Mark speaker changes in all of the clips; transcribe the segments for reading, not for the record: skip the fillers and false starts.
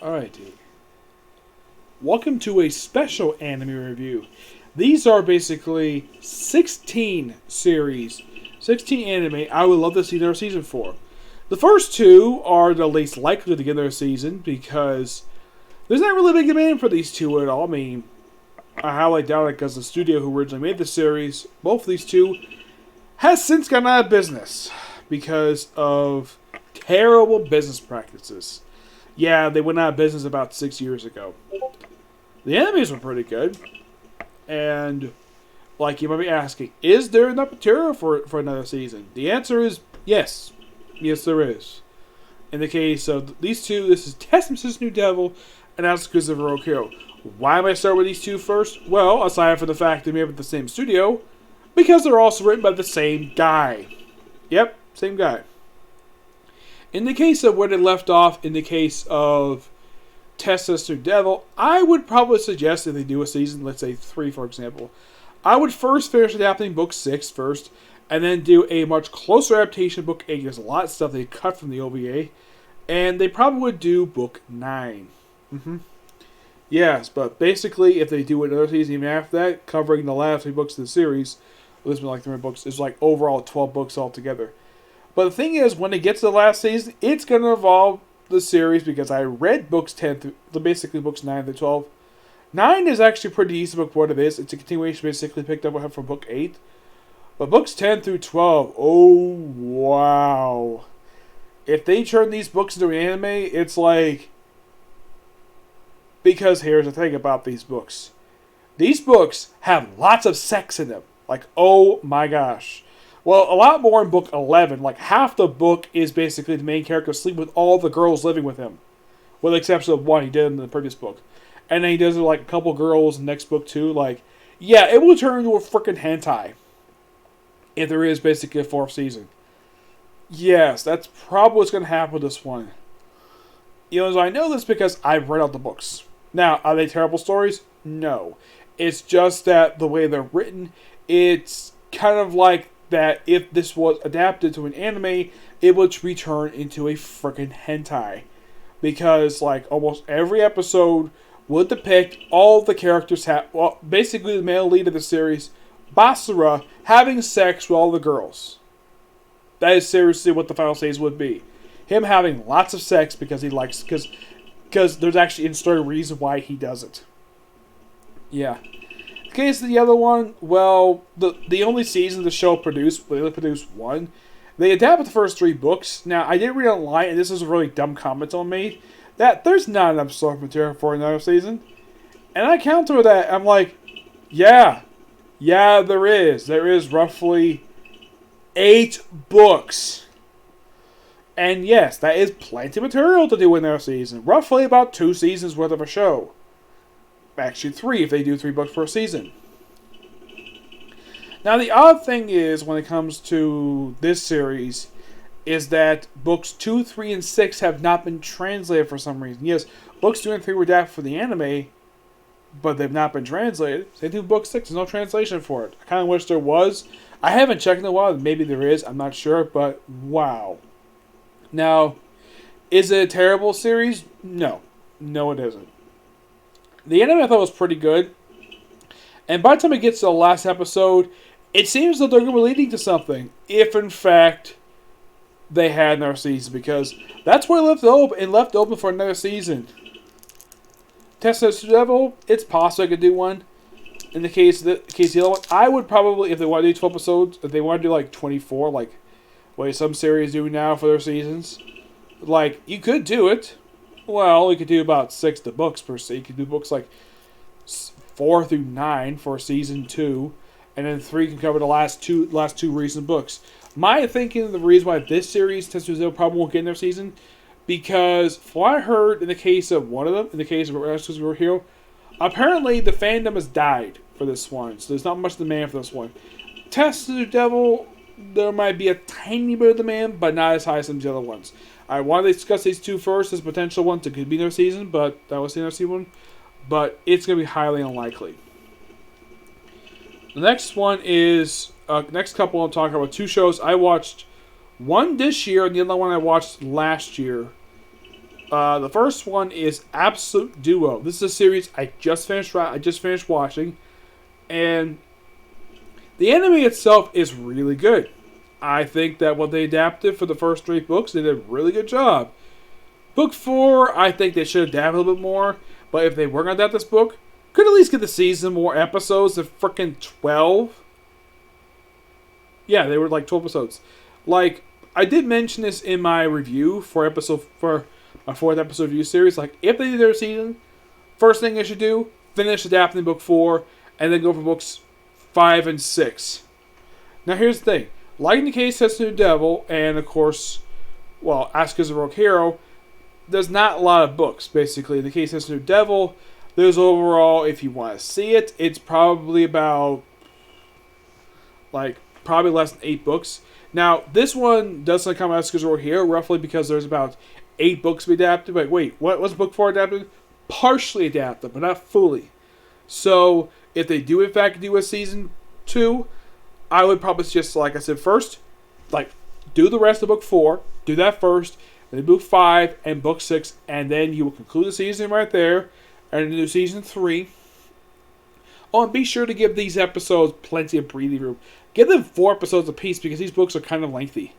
Speaker 1: Alrighty. Welcome to a special anime review. These are basically 16 series, 16 anime I would love to see their season for. The first two are the least likely to get their season because there's not really a big demand for these two at all. I mean, I highly doubt it because the studio who originally made the series, both of these two, has since gone out of business because of terrible business practices. Yeah, they went out of business about 6 years ago. The enemies were pretty good. And, like, you might be asking, is there enough material for another season? The answer is yes. Yes, there is. In the case of these two, this is Test Mrs. New Devil and Asuka's of ReZero. Why am I starting with these two first? Well, aside from the fact they're made with the same studio, because they're also written by the same guy. Yep, same guy. In the case of where they left off, in the case of Test Sister Devil, I would probably suggest if they do a season, let's say 3 for example, I would first finish adapting book 6 first, and then do a much closer adaptation of book 8. There's a lot of stuff they cut from the OVA, and they probably would do book 9. Yes, but basically, if they do another season even after that, covering the last 3 books of the series, well, there's been like 3 books, it's like overall 12 books altogether. But the thing is, when it gets to the last season, it's going to involve the series because I read books 10 through, basically books 9 through 12. 9 is actually a pretty decent book for what it is. It's a continuation basically picked up from book 8. But books 10 through 12, oh wow. If they turn these books into an anime, it's like... Because here's the thing about these books. These books have lots of sex in them. Like, oh my gosh. Well, a lot more in book 11. Like, half the book is basically the main character sleeping with all the girls living with him. With the exception of one he did in the previous book. And then he does it like a couple girls in the next book too. Like, yeah, it will turn into a freaking hentai. If there is basically a 4th season. Yes, that's probably what's going to happen with this one. You know, I know this because I've read out the books. Now, are they terrible stories? No. It's just that the way they're written, it's kind of like that if this was adapted to an anime, it would return into a freaking hentai. Because, like, almost every episode would depict all the characters basically the male lead of the series, Basara, having sex with all the girls. That is seriously what the final stage would be. Him having lots of sex because he likes... Because there's actually in story reason why he does it. Yeah. In the case of the other one, well, the only season the show produced, they only produced 1. They adapted the first 3 books. Now, I did read online, and this is a really dumb comment on me, that there's not enough source material for another season. And I counter that. I'm like, yeah, there is. There is roughly 8 books. And yes, that is plenty of material to do in their season. Roughly about 2 seasons worth of a show. Actually 3 if they do 3 books per season. Now the odd thing is, when it comes to this series, is that books 2, 3, and 6 have not been translated for some reason. Yes, books 2 and 3 were adapted for the anime, but they've not been translated. Same thing with book 6, there's no translation for it. I kind of wish there was. I haven't checked in a while, maybe there is, I'm not sure, but wow. Now, is it a terrible series? No. No, it isn't. The anime I thought was pretty good. And by the time it gets to the last episode, it seems that they're going to be leading to something. If, in fact, they had another season. Because that's where it left open for another season. Test Sister Devil, it's possible I could do one. In the case of the other one, I would probably, if they want to do 12 episodes, if they want to do like 24, like what some series do now for their seasons, like, you could do it. Well, you could do about 6 the books per se. You could do books like 4 through 9 for season 2, and then 3 can cover the last two recent books. My thinking, the reason why this series, Test Zero, probably won't get in their season, because from what I heard in the case of one of them, in the case of ReZero, apparently the fandom has died for this one, so there's not much demand for this one. Test the Devil, there might be a tiny bit of demand, but not as high as some of the other ones. I want to discuss these 2 first as potential ones that could be their season, but that was the season one. But it's going to be highly unlikely. The next one is, next couple I'm talking about 2 shows I watched. One this year and the other one I watched last year. The first one is Absolute Duo. This is a series I just finished watching, and the anime itself is really good. I think that what they adapted for the first 3 books, they did a really good job. Book 4, I think they should adapt a little bit more, but if they were going to adapt this book, could at least get the season more episodes of freaking 12. Yeah, they were like 12 episodes. Like, I did mention this in my review for my 4th episode review series. Like, if they did their season, first thing they should do, finish adapting book 4, and then go for books 5 and 6. Now, here's the thing. Like in the case of New Devil, and of course, well, Asuka's a Rogue Hero, there's not a lot of books, basically. In the case of New Devil, there's overall, if you want to see it, it's probably about, probably less than 8 books. Now, this one doesn't come out Asuka's Rogue Hero, roughly because there's about 8 books to be adapted. But wait, what was book 4 adapted? Partially adapted, but not fully. So, if they do in fact do a season 2, I would probably just, like I said, first, do the rest of book 4, do that first, then book 5 and book 6, and then you will conclude the season right there, and do season 3. Oh, and be sure to give these episodes plenty of breathing room. Give them 4 episodes apiece because these books are kind of lengthy.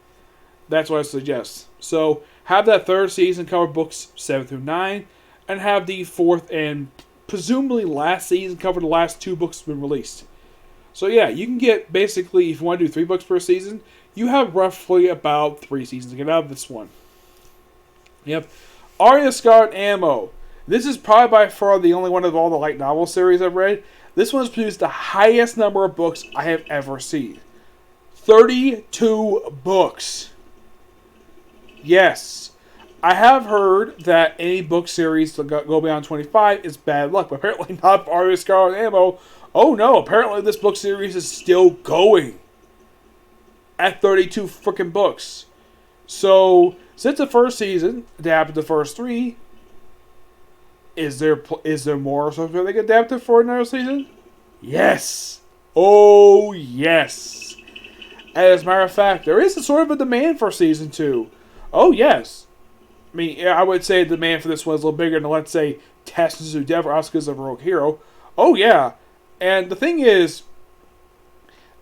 Speaker 1: That's what I suggest. So, have that 3rd season cover books 7 through 9, and have the 4th and presumably last season cover the last 2 books that have been released. So yeah, you can get basically, if you want to do 3 books per season, you have roughly about 3 seasons to get out of this one. Yep. Arya Scarlet Ammo. This is probably by far the only one of all the light novel series I've read. This one has produced the highest number of books I have ever seen. 32 books. Yes. I have heard that any book series to go beyond 25 is bad luck, but apparently not for Arya Scarlet Ammo. Oh no, apparently this book series is still going at 32 freaking books. So, since the first season adapted the first 3, is there more or something they can adapt it for another season? Yes. Oh, yes. As a matter of fact, there is a sort of a demand for season 2. Oh, yes. I mean, I would say the demand for this one is a little bigger than, let's say, Tess's New Devil, Asuka's a Rogue Hero. Oh, yeah. And the thing is,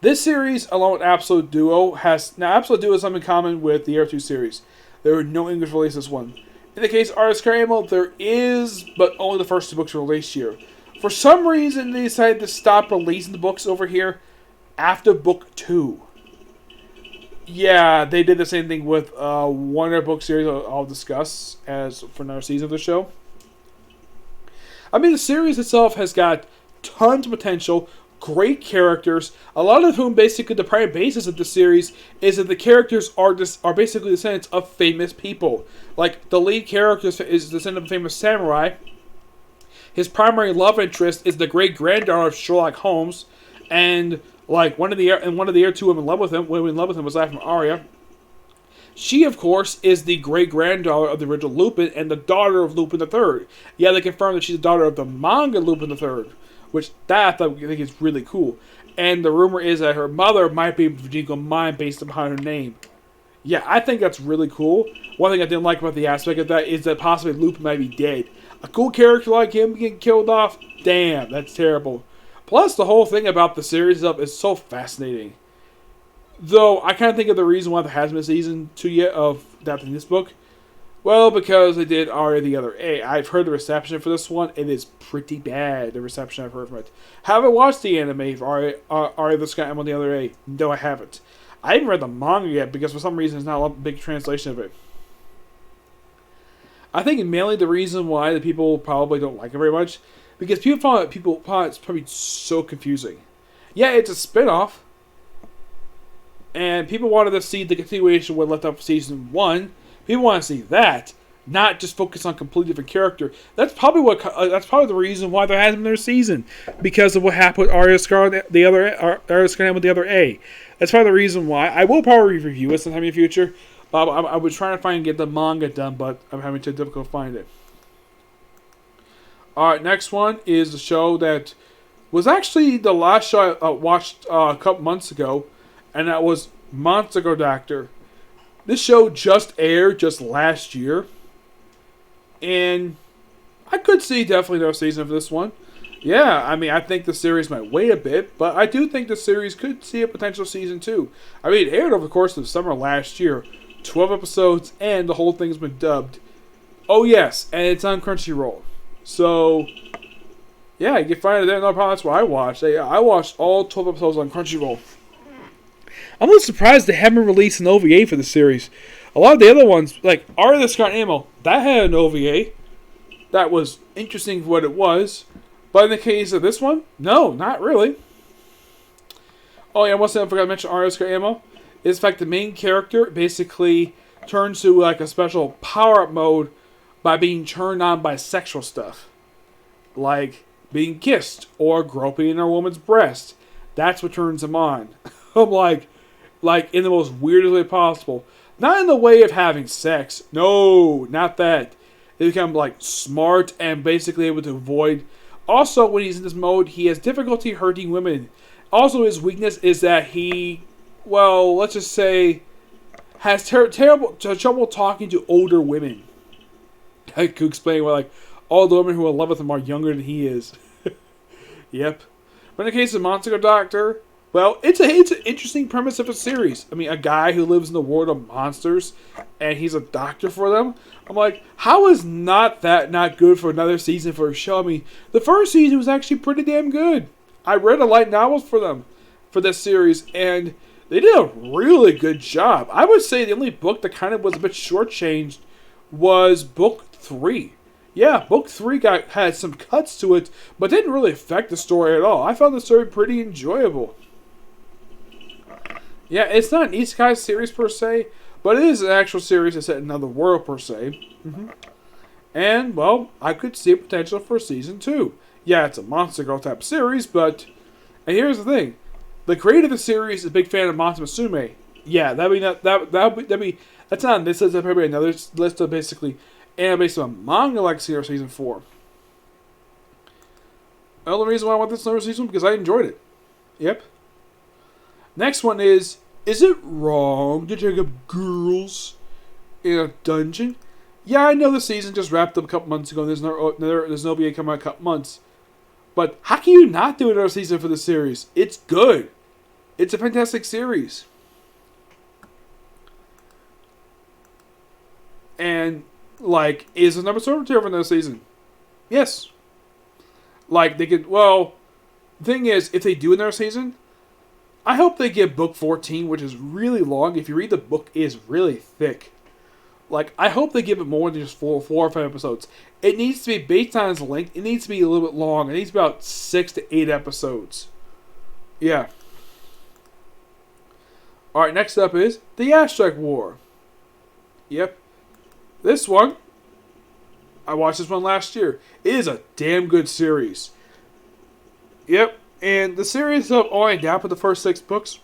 Speaker 1: this series, along with Absolute Duo, now Absolute Duo has something in common with the Air 2 series. There were no English releases this one. In the case of Arya Scarlet Ammo, there is, but only the first 2 books were released here. For some reason, they decided to stop releasing the books over here after book 2. Yeah, they did the same thing with one of their book series I'll discuss as for another season of the show. I mean, the series itself has got tons of potential, great characters, a lot of whom basically the primary basis of the series is that the characters are basically descendants of famous people. Like, the lead character is descendant of a famous samurai. His primary love interest is the great-granddaughter of Sherlock Holmes, and one of the Air 2 women in love with him was that from Arya. She, of course, is the great-granddaughter of the original Lupin and the daughter of Lupin III. Yeah, they confirmed that she's the daughter of the manga Lupin III, which I think is really cool. And the rumor is that her mother might be Virginia Mine based upon her name. Yeah, I think that's really cool. One thing I didn't like about the aspect of that is that possibly Lupin might be dead. A cool character like him getting killed off? Damn, that's terrible. Plus, the whole thing about the series itself is so fascinating. Though, I kind of think of the reason why there hasn't been a season 2 yet of adapting this book. Well, because they did Arya the Other A. I've heard the reception for this one. It is pretty bad, the reception I've heard from it. Haven't watched the anime for Arya the Sky Ammo the Other A. No, I haven't. I haven't read the manga yet because for some reason there's not a big translation of it. I think mainly the reason why the people probably don't like it very much because people find it's probably so confusing. Yeah, it's a spin-off. And people wanted to see the continuation of what left off for season 1. People want to see that, not just focus on a completely different character. That's probably the reason why there hasn't been a season, because of what happened with Arya Scarlet the Other A. That's probably the reason why. I will probably review it sometime in the future. I was trying to get the manga done, but I'm having too difficult to find it. Alright, next one is the show that was actually the last show I watched a couple months ago, and that was Monster Doctor. This show just aired just last year. And I could see definitely no season for this one. Yeah, I mean, I think the series might wait a bit, but I do think the series could see a potential season 2. I mean, it aired over the course of the summer last year. 12 episodes, and the whole thing's been dubbed. Oh, yes, and it's on Crunchyroll. So, yeah, you can find it there. No problem, that's what I watched. I watched all 12 episodes on Crunchyroll. I'm a little surprised they haven't released an OVA for the series. A lot of the other ones, like the Scarlet Ammo, that had an OVA. That was interesting for what it was. But in the case of this one, no, not really. Oh yeah, one thing I forgot to mention, the Scarlet Ammo, is in fact the main character basically turns to like a special power-up mode by being turned on by sexual stuff. Like being kissed or groping in a woman's breast. That's what turns him on. I'm like in the most weirdest way possible. Not in the way of having sex. No, not that. They become like smart and basically able to avoid. Also, when he's in this mode, he has difficulty hurting women. Also, his weakness is that he, well, let's just say, has terrible trouble talking to older women. I could explain why, like, all the women who are in love with him are younger than he is. Yep. But in the case of Monster Doctor, well, it's an interesting premise of a series. I mean, a guy who lives in the world of monsters, and he's a doctor for them. I'm like, how is not good for another season for a show? I mean, the first season was actually pretty damn good. I read a light novels for them, for this series, and they did a really good job. I would say the only book that kind of was a bit shortchanged was book 3. Yeah, book 3 had some cuts to it, but didn't really affect the story at all. I found the story pretty enjoyable. Yeah, it's not an isekai series per se, but it is an actual series that's set in another world per se. And, well, I could see a potential for season 2. Yeah, it's a Monster Girl type series, but... And here's the thing. The creator of the series is a big fan of Monster Musume. Yeah, that's not on this list, that's probably another list of basically anime based on manga like season 4. The only reason why I want this another season because I enjoyed it. Yep. Next one is it wrong to take up girls in a dungeon? Yeah, I know the season just wrapped up a couple months ago. There's no OVA coming out a couple months. But how can you not do another season for the series? It's good. It's a fantastic series. And, like, is the number server for another season? Yes. Like, they could, well, the thing is, if they do another season, I hope they give book 14, which is really long. If you read the book, it is really thick. Like, I hope they give it more than just 4 or 5 episodes. It needs to be, based on its length, it needs to be a little bit long. It needs to be about 6 to 8 episodes. Yeah. Alright, next up is The Aztec War. Yep. This one, I watched this one last year. It is a damn good series. Yep. And the series only adapted the first 6 books.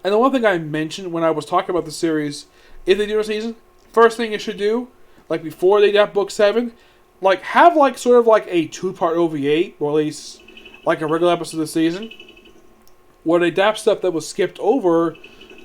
Speaker 1: And the one thing I mentioned when I was talking about the series, if they do a season, first thing you should do, like before they adapt book 7, like have like sort of like a 2-part OVA, or at least like a regular episode of the season, where they adapt stuff that was skipped over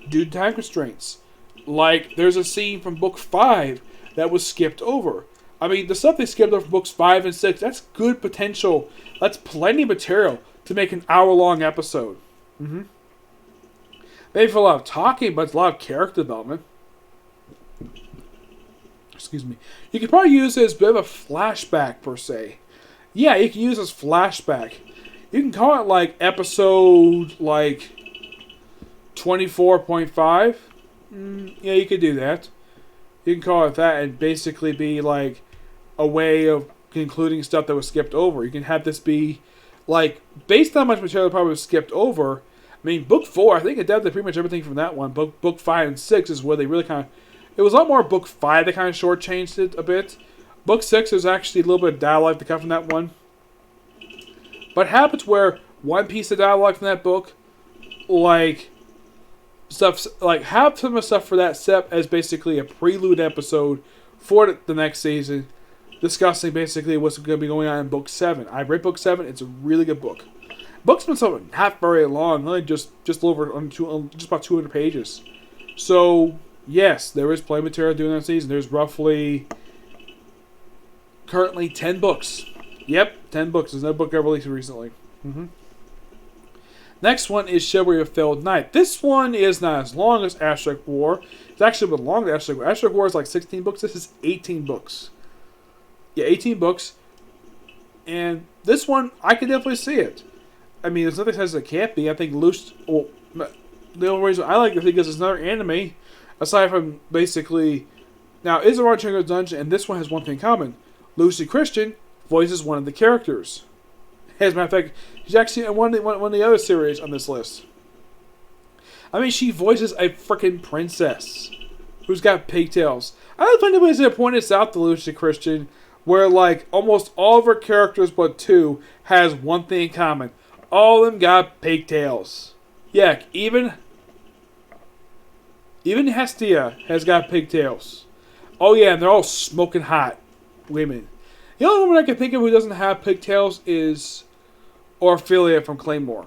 Speaker 1: due to time constraints. Like there's a scene from book 5 that was skipped over. I mean, the stuff they skipped over from books 5 and 6, that's good potential. That's plenty of material to make an hour-long episode. Maybe for a lot of talking, but it's a lot of character development. Excuse me. You could probably use it as a bit of a flashback, per se. Yeah, you can use it as flashback. You can call it, like, episode, like, 24.5. Yeah, you could do that. You can call it that and basically be, like, a way of concluding stuff that was skipped over. You can have this be, like, based on how much material probably was skipped over. I mean, book 4, I think it adapted pretty much everything from that one. Book 5 and 6 is where they really kind of... It was a lot more book 5 that kind of shortchanged it a bit. Book 6 is actually a little bit of dialogue that comes from that one. But it happens where one piece of dialogue from that book, like, stuff, like, have some of the stuff for that set as basically a prelude episode for the next season, discussing basically what's going to be going on in book 7. I read book 7. It's a really good book. Book's been something not very long, only just over just about 200 pages. So yes, there is play material during that season. There's roughly Currently 10 books. Yep, 10 books. There's no book I released recently. Next one is Chivalry of Failed Knight. This one is not as long as Aztec War. It's actually a bit longer than Aztec War. Aztec War is like 16 books. This is 18 books. Yeah, 18 books. And this one, I can definitely see it. I mean, there's nothing that says it can't be. I think the only reason I like it is because it's another anime, aside from basically... Now, is a Roger Dungeon, and this one has one thing in common. Lucy Christian voices one of the characters. As a matter of fact, she's actually in one of the other series on this list. I mean, she voices a freaking princess who's got pigtails. I don't think anybody's going to point this out to Lucy Christian, where, like, almost all of her characters but two has one thing in common. All of them got pigtails. Yeah, even Hestia has got pigtails. Oh yeah, and they're all smoking hot women. The only woman I can think of who doesn't have pigtails is Orphelia from Claymore.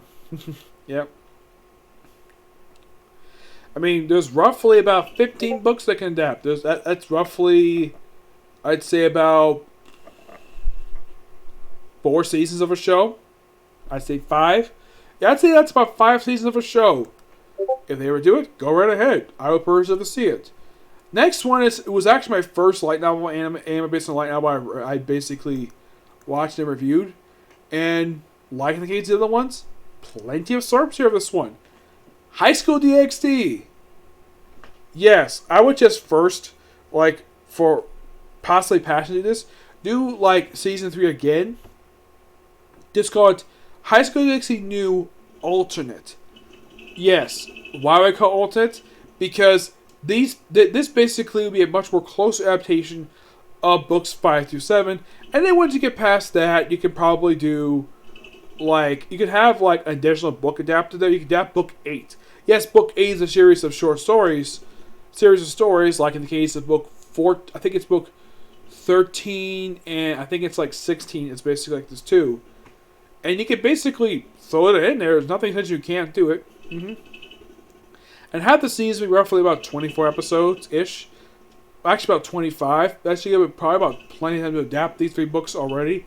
Speaker 1: Yep. I mean, there's roughly about 15 books that can adapt. That's roughly, I'd say, about 4 seasons of a show. I'd say 5. Yeah, I'd say that's about 5 seasons of a show. If they ever do it, go right ahead. I would personally to see it. Next one it was actually my first light novel anime based on light novel I basically watched and reviewed. And like in the case of the other ones, plenty of sources here of this one. High School DXD. Yes, I would just first, like, for possibly passionate this, do like season 3 again. Just call it High School DXD New Alternate. Yes, why do I call alternate? Because this basically would be a much more closer adaptation of books 5 through 7. And then once you get past that, you can probably do, like, you could have, like, an additional book adapted there. You could adapt book 8. Yes, book 8 is a series of short stories. Like in the case of book 4, I think it's book 13, and I think it's like 16. It's basically like this too. And you can basically throw it in there. There's nothing that you can't do it. And have the season be roughly about 24 episodes-ish. Actually, about 25. That's probably about plenty of time to adapt these 3 books already.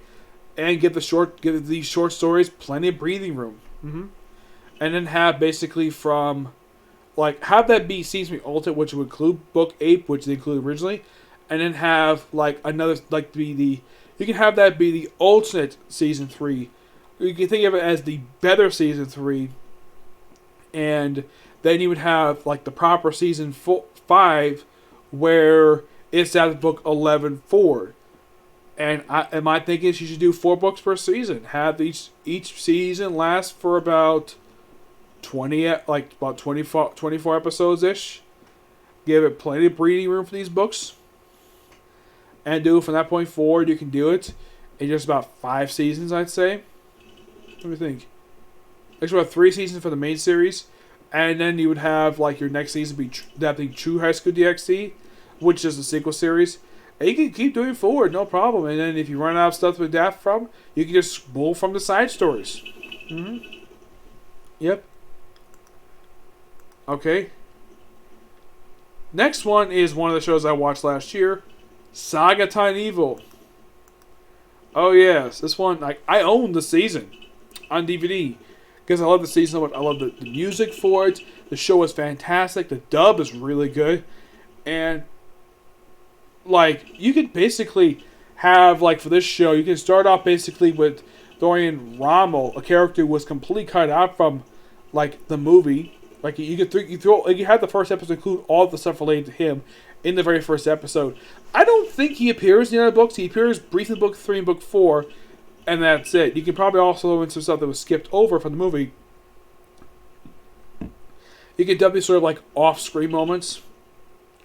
Speaker 1: And give these short stories plenty of breathing room. And then have basically from... Like, have that be season 3 alternate, which would include book 8, which they included originally. And then have, like, another... Like, you can have that be the alternate season 3. You can think of it as the better season 3. And then you would have, like, the proper season 5, where it's at book 11 forward. And my thinking is you should do 4 books per season. Have each season last for about 24 episodes-ish. Give it plenty of breathing room for these books. And do it from that point forward. You can do it in just about 5 seasons, I'd say. What do you think? Actually, about 3 seasons for the main series. And then you would have, like, your next season be adapting True High School DXD, which is the sequel series. And you can keep doing forward, no problem. And then if you run out of stuff to adapt from, you can just pull from the side stories. Yep. Okay. Next one is one of the shows I watched last year, Saga Time Evil. Oh yes, this one I own the season on DVD because I love the season so much. I love the music for it. The show is fantastic. The dub is really good, and like you can basically have like for this show, you can start off basically with Dorian Rommel, a character who was completely cut out from like the movie. Like you have the first episode include all the stuff related to him in the very first episode. I don't think he appears in the other books. He appears briefly in book 3 and book 4, and that's it. You can probably also throw in some stuff that was skipped over from the movie. You can definitely sort of like off-screen moments,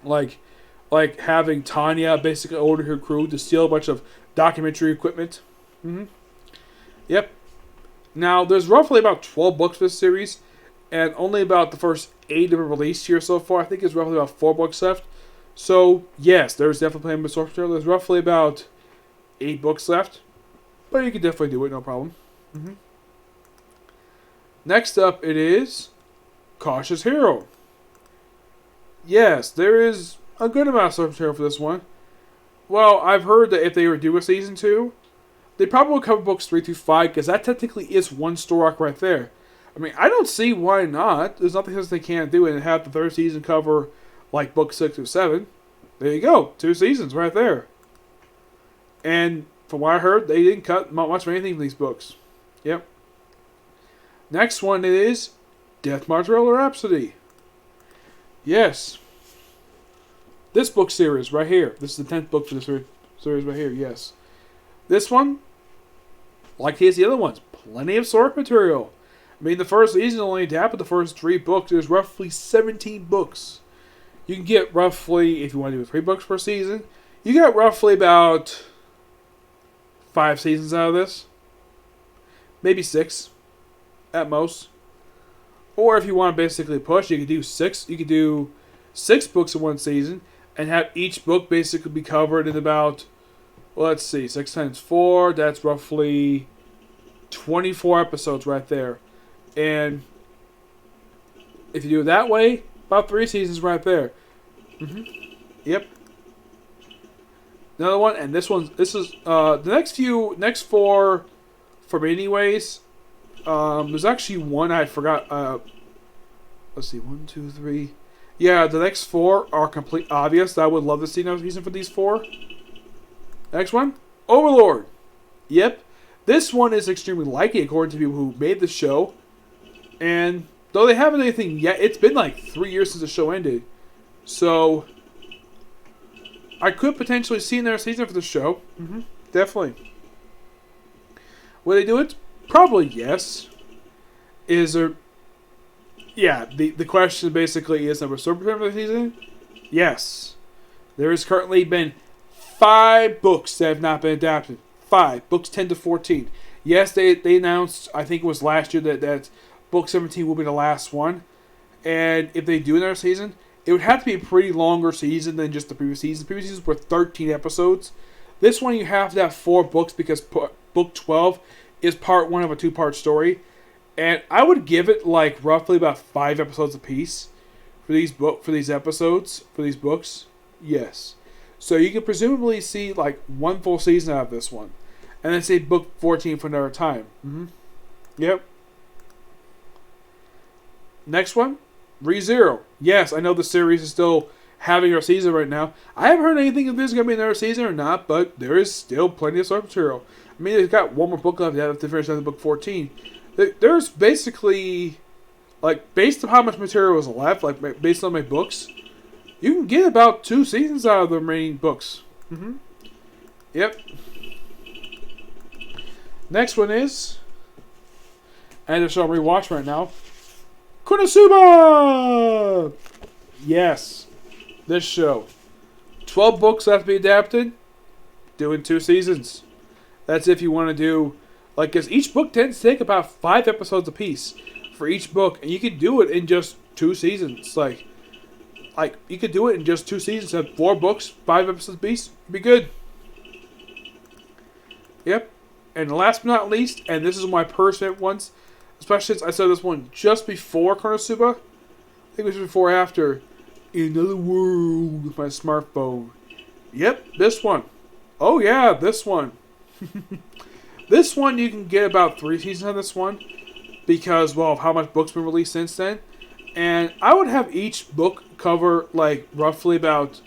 Speaker 1: like having Tanya basically order her crew to steal a bunch of documentary equipment. Yep. Now there's roughly about 12 books for this series. And only about the first 8 have been released here so far. I think there's roughly about 4 books left. So, yes, there's definitely plenty of source material. There's roughly about 8 books left. But you can definitely do it, no problem. Next up, it is Cautious Hero. Yes, there is a good amount of source material for this one. Well, I've heard that if they were do a season 2, they probably will cover books 3 through 5, because that technically is one story arc right there. I mean, I don't see why not. There's nothing else they can't do and have the third season cover, like, book 6 through 7. There you go. 2 seasons right there. And from what I heard, they didn't cut much of anything from these books. Yep. Next one is Death Mozzarella Rhapsody. Yes. This book series right here. This is the 10th book for this series right here. Yes. This one, like the other ones, plenty of source material. I mean, the first season only adapted the first 3 books. There's roughly 17 books. You can get roughly, if you want to do 3 books per season, you get roughly about 5 seasons out of this. Maybe 6 at most. Or if you want to basically push, you could do 6. You could do 6 books in one season and have each book basically be covered in about, well, let's see, 6 times 4, that's roughly 24 episodes right there. And if you do it that way, about 3 seasons right there. Yep. Another one, and this is the next 4 for me anyways. There's actually one I forgot. Let's see, 1, 2, 3. Yeah, the next 4 are complete obvious. I would love to see another season for these 4. Next one, Overlord. Yep, this one is extremely likely according to people who made the show. And though they haven't anything yet, it's been like 3 years since the show ended. So I could potentially see another season for the show. Definitely. Will they do it? Probably yes. Is there... Yeah, the question basically is, number source material for the season? Yes. There has currently been 5 books that have not been adapted. 5. Books 10 to 14. Yes, they announced, I think it was last year, that book 17 will be the last one. And if they do another season, it would have to be a pretty longer season than just the previous season. The previous seasons were 13 episodes. This one you have to have 4 books because book 12 is part 1 of a 2-part story. And I would give it like roughly about 5 episodes apiece for these books. Yes. So you can presumably see like 1 full season out of this one. And then say book 14 for another time. Yep. Next one, ReZero. Yes, I know the series is still having our season right now. I haven't heard anything if there's going to be another season or not, but there is still plenty of source material. I mean, they've got 1 more book left to finish out book 14. There's basically, like, based on how much material is left, like, based on my books, you can get about 2 seasons out of the remaining books. Yep. Next one is, and I shall rewatch right now, Konosuba! Yes. This show. 12 books have to be adapted. Doing 2 seasons. That's if you want to do... Like, because each book tends to take about 5 episodes apiece for each book. And you can do it in just 2 seasons. Like you could do it in just 2 seasons. Have 4 books, 5 episodes apiece. It'd be good. Yep. And last but not least, and this is my personal ones, especially since I saw this one just before Konosuba. I think it was before or after. Another World with my smartphone. Yep, this one. Oh yeah, this one. This one you can get about 3 seasons of this one. Because, well, of how much books been released since then. And I would have each book cover, like, roughly about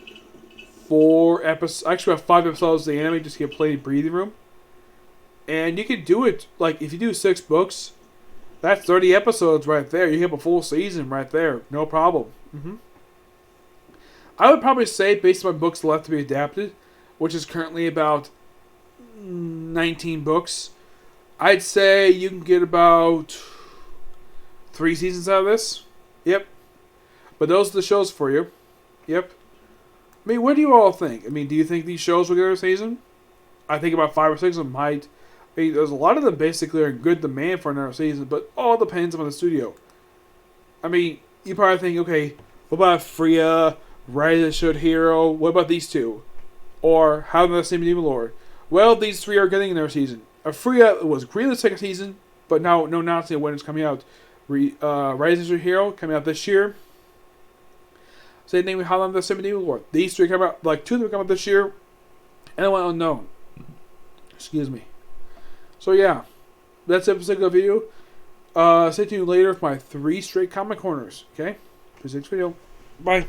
Speaker 1: 4 episodes. Actually, about 5 episodes of the anime just to get plenty of breathing room. And you can do it, like, if you do 6 books, that's 30 episodes right there. You have a full season right there. No problem. I would probably say, based on my books left to be adapted, which is currently about 19 books, I'd say you can get about 3 seasons out of this. Yep. But those are the shows for you. Yep. I mean, what do you all think? I mean, do you think these shows will get a season? I think about 5 or 6 of them might. I mean, there's a lot of them basically are in good demand for another season, but all depends on the studio. I mean, you probably think, okay, what about Freya, ReZero Hero? What about these 2? Or How the Same Overlord? Well, these 3 are getting their season. Freya was greenlit second season, but now no announcement when it's coming out. ReZero Hero coming out this year. Same thing with How Long the Same Overlord. These 3 come out, like 2 of them come out this year. And I went unknown. Excuse me. So yeah, that's episode of the video. Stay tuned later with my 3 straight comic corners. Okay? For the next video. Bye.